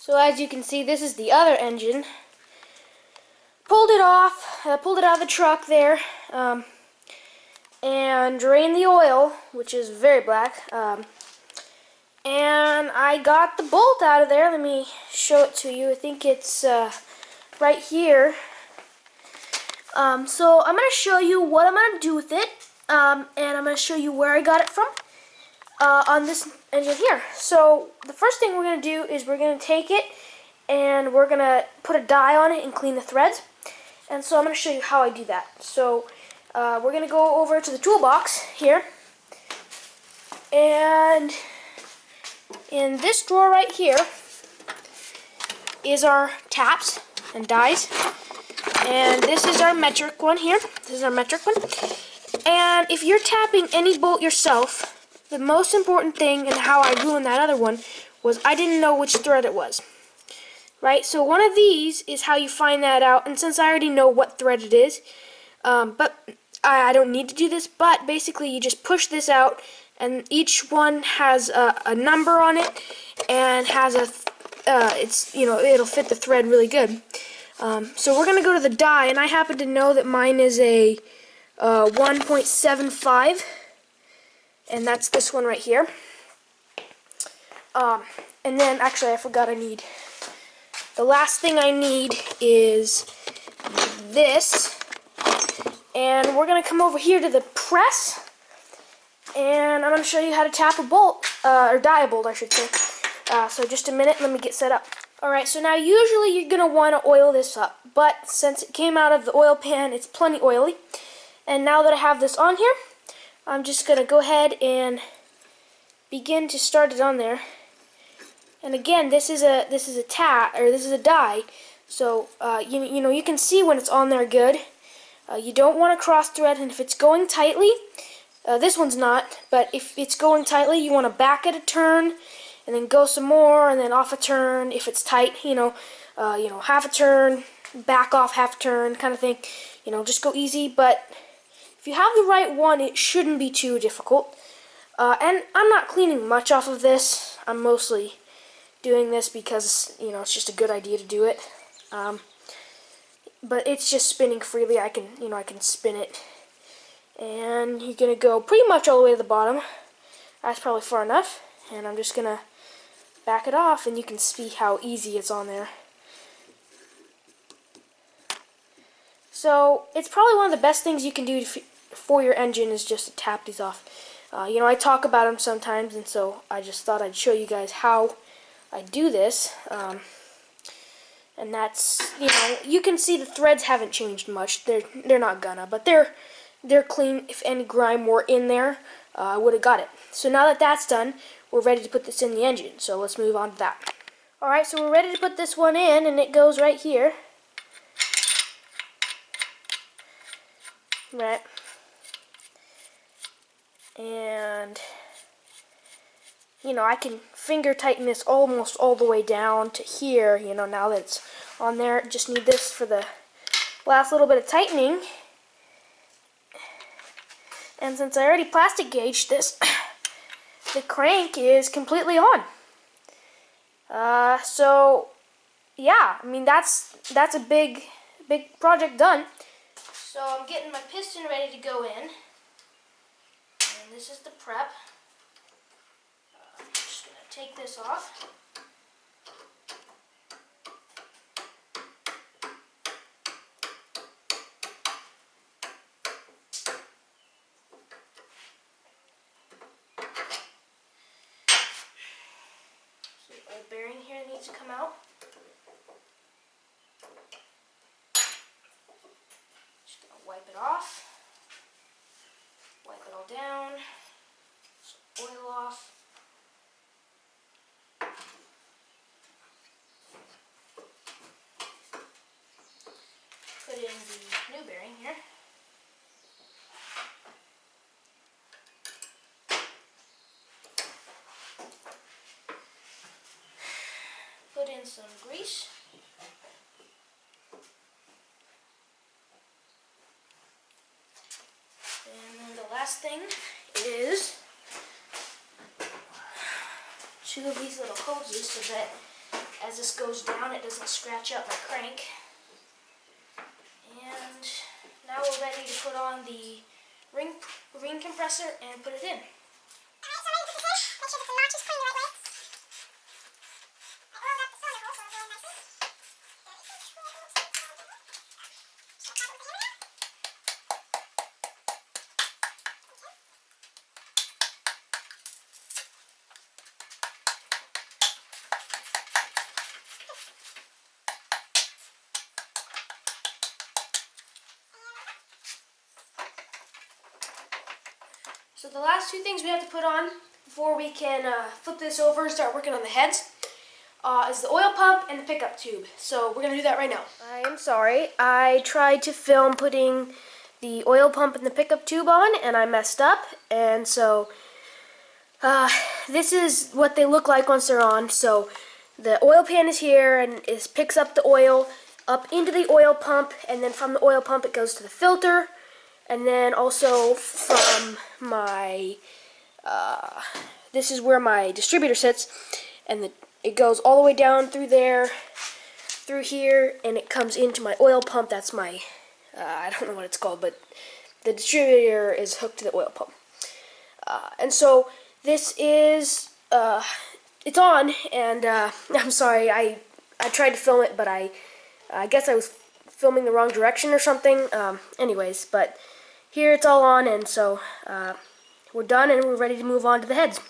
So as you can see, this is the other engine. Pulled it off, pulled it out of the truck there, and drained the oil, which is very black. And I got the bolt out of there. Let me show it to you. I think it's right here. So I'm going to show you what I'm going to do with it, and I'm going to show you where I got it from on this engine here. So the first thing we're going to do is we're going to take it and we're going to put a dye on it and clean the threads. And so I'm going to show you how I do that. So we're going to go over to the toolbox here, and in this drawer right here is our taps and dies, and this is our metric one here. This is our metric one. And if you're tapping any bolt yourself, the most important thing and how I ruined that other one was I didn't know which thread it was. Right? So one of these is how you find that out, and since I already know what thread it is, but I don't need to do this, but basically you just push this out, and each one has a number on it, and has a, it'll fit the thread really good. So we're going to go to the die, and I happen to know that mine is a 1.75, and that's this one right here. And then, actually, I forgot the last thing I need is this, and we're going to come over here to the press, and I'm going to show you how to tap a bolt, or die a bolt, I should say. So just a minute, let me get set up. Alright, so now usually you're going to want to oil this up, but since it came out of the oil pan, it's plenty oily. And now that I have this on here, I'm just going to go ahead and begin to start it on there. And again, this is a die, so you can see when it's on there good. You don't want to cross thread, and if it's going tightly, this one's not, but if it's going tightly, you want to back it a turn, and then go some more, and then off a turn. If it's tight, half a turn, back off half a turn, kind of thing. Just go easy. But if you have the right one, it shouldn't be too difficult. And I'm not cleaning much off of this. I'm mostly doing this because it's just a good idea to do it. But it's just spinning freely. I can spin it, and you're gonna go pretty much all the way to the bottom. That's probably far enough, and I'm just gonna back it off, and you can see how easy it's on there. So it's probably one of the best things you can do for your engine is just to tap these off. I talk about them sometimes, and so I just thought I'd show you guys how I do this. And that's, you can see the threads haven't changed much. They're not gonna, but they're clean. If any grime were in there, I would have got it. So now that that's done, we're ready to put this in the engine. So let's move on to that. Alright, so we're ready to put this one in, and it goes right here. Right. And I can finger tighten this almost all the way down to here, now that it's on there. Just need this for the last little bit of tightening. And since I already plastic gauged this, the crank is completely on. So yeah, that's a big project done. So I'm getting my piston ready to go in. And this is the prep. I'm just going to take this off. So the old bearing here needs to come out. Just going to wipe it off. Wipe it all down. Some oil off. Put in the new bearing here. Put in some grease. And then the last thing is 2 of these little hoses so that as this goes down, it doesn't scratch up my crank. And now we're ready to put on the ring compressor and put it in. So the last two things we have to put on before we can flip this over and start working on the heads is the oil pump and the pickup tube. So we're going to do that right now. I am sorry. I tried to film putting the oil pump and the pickup tube on and I messed up. And so this is what they look like once they're on. So the oil pan is here and it picks up the oil up into the oil pump, and then from the oil pump it goes to the filter. And then also from my, this is where my distributor sits, and it goes all the way down through there, through here, and it comes into my oil pump. That's my, I don't know what it's called, but the distributor is hooked to the oil pump. And so this is, it's on, and I'm sorry, I tried to film it, but I guess I was filming the wrong direction or something. Anyways, but here it's all on, and so we're done and we're ready to move on to the heads.